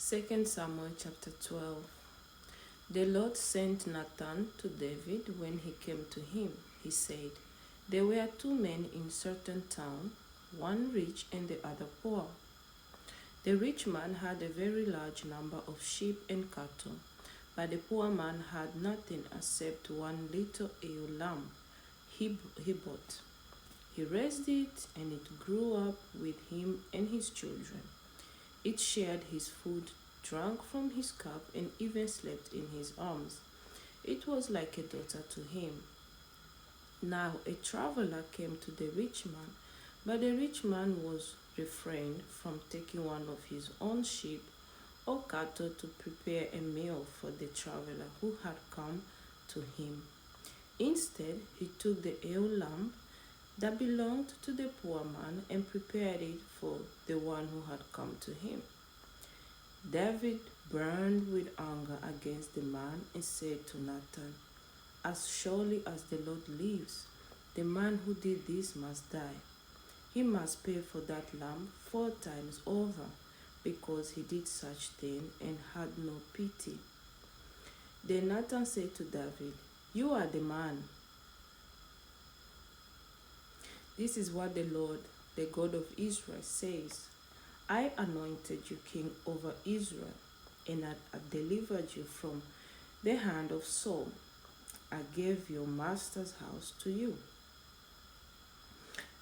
2 Samuel chapter 12. The Lord sent Nathan to David when he came to him. He said, there were two men in certain town, one rich and the other poor. The rich man had a very large number of sheep and cattle, but the poor man had nothing except one little ewe lamb he bought. He raised it, and it grew up with him and his children. It shared his food, drank from his cup, and even slept in his arms. It was like a daughter to him. Now a traveler came to the rich man, but the rich man was refrained from taking one of his own sheep or cattle to prepare a meal for the traveler who had come to him. Instead, he took the ewe lamb that belonged to the poor man and prepared it for the one who had come to him. David burned with anger against the man and said to Nathan, as surely as the Lord lives, the man who did this must die. He must pay for that lamb 4 times over, because he did such thing and had no pity. Then Nathan said to David, you are the man. This is what the Lord, the God of Israel, says. I anointed you king over Israel, and I delivered you from the hand of Saul. I gave your master's house to you,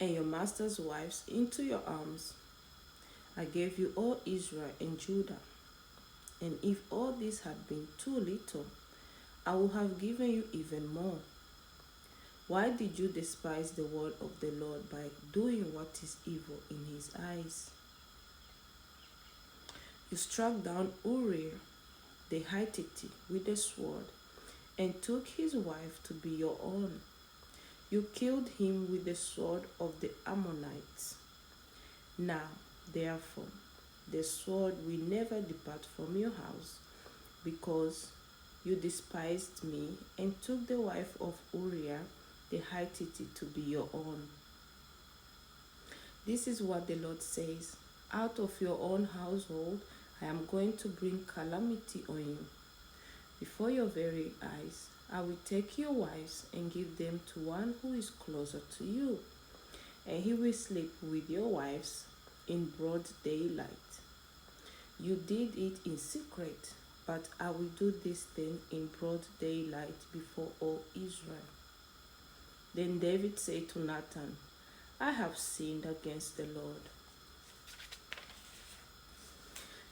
and your master's wives into your arms. I gave you all Israel and Judah. And if all this had been too little, I would have given you even more. Why did you despise the word of the Lord by doing what is evil in his eyes? You struck down Uriah the Hittite with the sword, and took his wife to be your own. You killed him with the sword of the Ammonites. Now, therefore, the sword will never depart from your house, because you despised me and took the wife of Uriah the Hittite to be your own. This is what the Lord says. Out of your own household I am going to bring calamity on you. Before your very eyes I will take your wives and give them to one who is closer to you, and he will sleep with your wives in broad daylight. You did it in secret, but I will do this thing in broad daylight before all Israel. Then David said to Nathan, I have sinned against the Lord.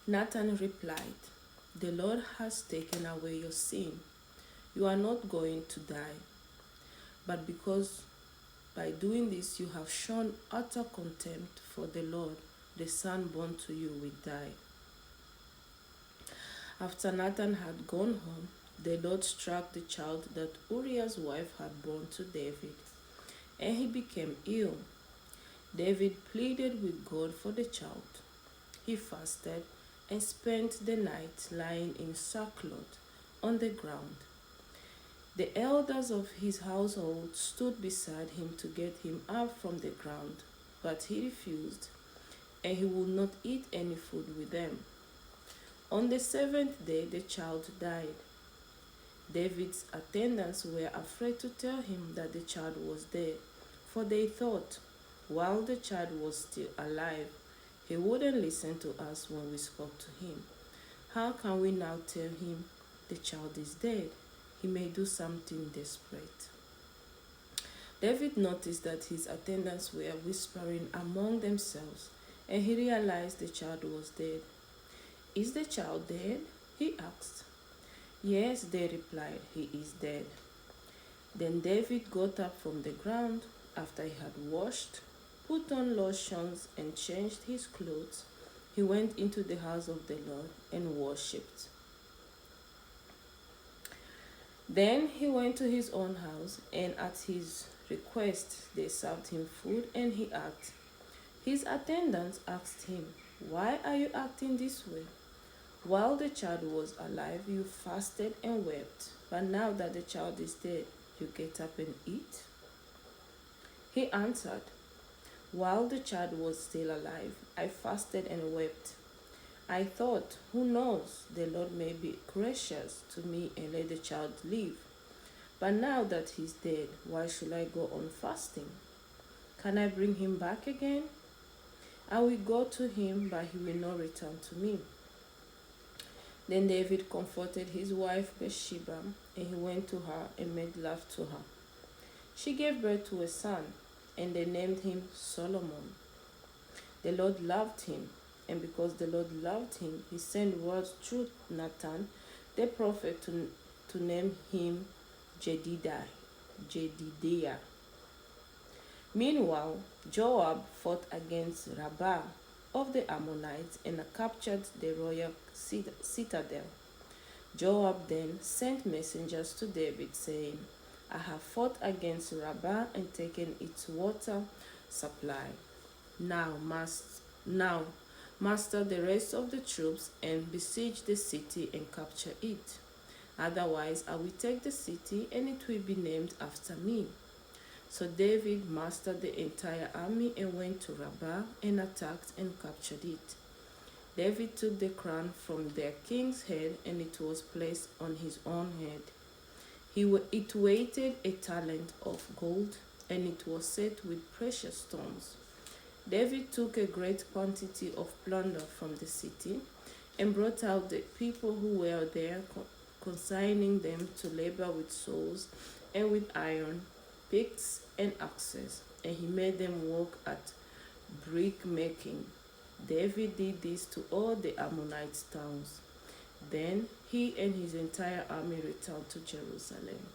Nathan replied, the Lord has taken away your sin. You are not going to die. But because by doing this you have shown utter contempt for the Lord, the son born to you will die. After Nathan had gone home, the Lord struck the child that Uriah's wife had borne to David, and he became ill. David pleaded with God for the child. He fasted and spent the night lying in sackcloth on the ground. The elders of his household stood beside him to get him up from the ground, but he refused, and he would not eat any food with them. On the 7th day the child died. David's attendants were afraid to tell him that the child was dead, for they thought, while the child was still alive, he wouldn't listen to us when we spoke to him. How can we now tell him the child is dead? He may do something desperate. David noticed that his attendants were whispering among themselves, and he realized the child was dead. Is the child dead? He asked. Yes, they replied, he is dead. Then David got up from the ground after he had washed, put on lotions, and changed his clothes. He went into the house of the Lord and worshipped. Then he went to his own house, and at his request they served him food, and he ate. His attendants asked him, why are you acting this way? While the child was alive, you fasted and wept, but now that the child is dead, you get up and eat? He answered, while the child was still alive, I fasted and wept. I thought, who knows, the Lord may be gracious to me and let the child live. But now that he's dead, why should I go on fasting? Can I bring him back again? I will go to him, but he will not return to me. Then David comforted his wife Bathsheba, and he went to her and made love to her. She gave birth to a son, and they named him Solomon. The Lord loved him, and because the Lord loved him, he sent word through Nathan, the prophet, to name him Jedidiah. Meanwhile, Joab fought against Rabbah of the Ammonites and captured the royal citadel. Joab then sent messengers to David, saying, I have fought against Rabbah and taken its water supply. Now master the rest of the troops and besiege the city and capture it. Otherwise, I will take the city and it will be named after me. So David mastered the entire army and went to Rabbah and attacked and captured it. David took the crown from their king's head and it was placed on his own head. It weighed a talent of gold and it was set with precious stones. David took a great quantity of plunder from the city and brought out the people who were there, consigning them to labor with saws and with iron, picks and axes, and he made them work at brick making. David did this to all the Ammonite towns. Then he and his entire army returned to Jerusalem.